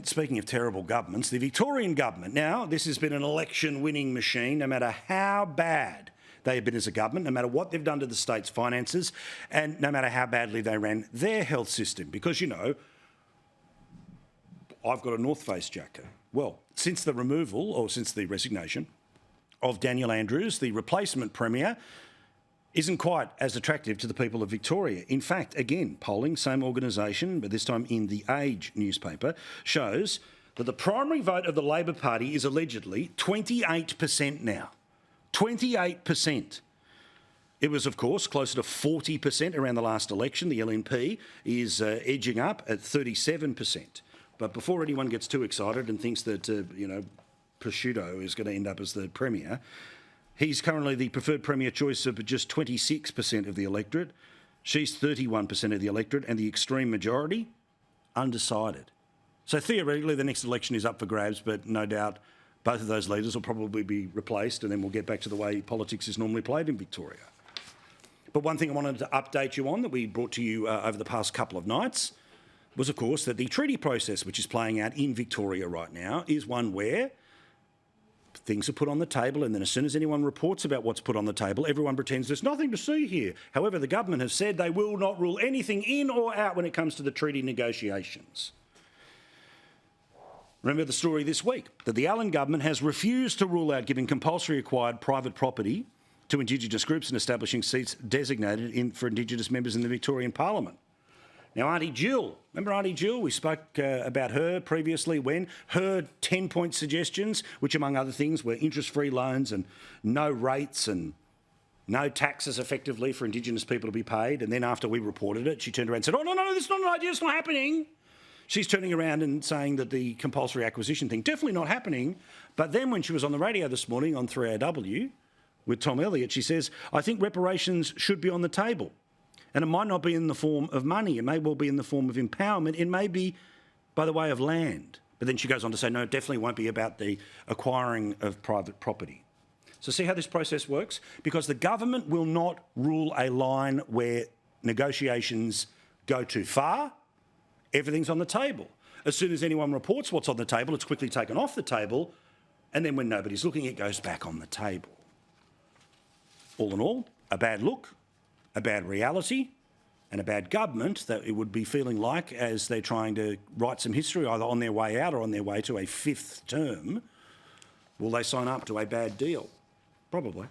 Speaking of terrible governments, the Victorian government, now this has been an election-winning machine, no matter how bad they have been as a government, no matter what they've done to the state's finances, and no matter how badly they ran their health system. Because, you know, I've got a North Face jacket. Well, since the removal, or since the resignation of Daniel Andrews, the replacement Premier, isn't quite as attractive to the people of Victoria. In fact, again, polling, same organisation, but this time in the Age newspaper, shows that the primary vote of the Labor Party is allegedly 28% now. 28%. It was, of course, closer to 40% around the last election. The LNP is edging up at 37%. But before anyone gets too excited and thinks that, Pesutto is going to end up as the Premier, he's currently the preferred Premier choice of just 26% of the electorate. She's 31% of the electorate, and the extreme majority, undecided. So theoretically, the next election is up for grabs, but no doubt both of those leaders will probably be replaced, and then we'll get back to the way politics is normally played in Victoria. But one thing I wanted to update you on that we brought to you over the past couple of nights was, of course, that the treaty process, which is playing out in Victoria right now, is one where things are put on the table, and then as soon as anyone reports about what's put on the table, everyone pretends there's nothing to see here. However, the government has said they will not rule anything in or out when it comes to the treaty negotiations. Remember the story this week, that the Allan government has refused to rule out giving compulsory acquired private property to Indigenous groups and establishing seats designated for Indigenous members in the Victorian Parliament. Now, Auntie Jill, remember Auntie Jill? We spoke about her previously when her 10-point suggestions, which among other things were interest-free loans and no rates and no taxes effectively for Indigenous people to be paid. And then after we reported it, she turned around and said, oh, no, that's not an idea, it's not happening. She's turning around and saying that the compulsory acquisition thing, definitely not happening. But then when she was on the radio this morning on 3AW with Tom Elliott, she says, I think reparations should be on the table. And it might not be in the form of money. It may well be in the form of empowerment. It may be by the way of land. But then she goes on to say, no, it definitely won't be about the acquiring of private property. So see how this process works? Because the government will not rule a line where negotiations go too far. Everything's on the table. As soon as anyone reports what's on the table, it's quickly taken off the table. And then when nobody's looking, it goes back on the table. All in all, a bad look, a bad reality, and a bad government that it would be feeling like as they're trying to write some history, either on their way out or on their way to a fifth term. Will they sign up to a bad deal? Probably.